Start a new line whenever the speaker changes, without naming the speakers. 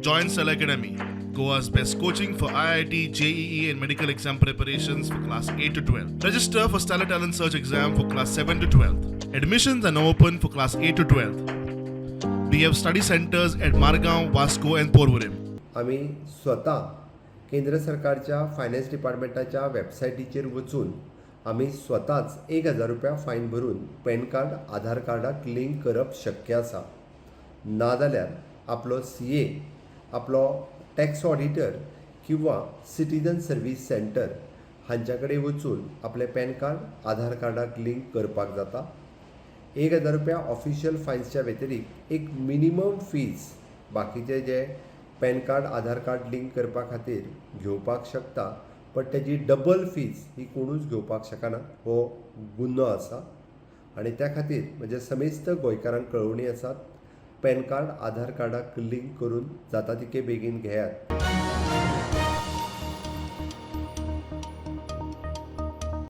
Join Cell Academy, Goa's best coaching for IIT, JEE, and medical exam preparations for class 8 to 12. Register for Stellar Talent Search exam for class 7 to 12. Admissions are now open for class 8 to 12. We have study centers at Margao, Vasco, and Porvorim.
आम्ही स्वतः केंद्र सरकारच्या finance डिपार्टमेंटाच्या वेबसायटीचेर वचून आम्ही स्वताच 1000 रुपया फायन भरून पॅन कार्ड आधार कार्डाक लिंक करप शक्य आसा. नाजाल्यार आपलो CA, आपलो टॅक्स ऑडिटर किंवा सिटीजन सर्वीस सेंटर हांच्या कडेन वचून आपले पॅन कार्ड आधार कार्डाक लिंक करपाक जाता. 1000 रुपया ऑफिशियल फायन्सच्या व्यतिरिक्त एक मिनिमम फीज बाकीचे जे पॅन कार्ड आधार कार्ड लिंक करपा खातीर घेवपाक शकता, पण तेजी डबल फीज ही कोणूच घेवपाक शकना. हो गुन्हो आसा आनी त्या खातीर म्हणजे समेस्त गोंयकारांक कळवणी आसात. पॅन कार्ड आधार कार्डाक लिंक करून जाता तितके बेगीन घेयात.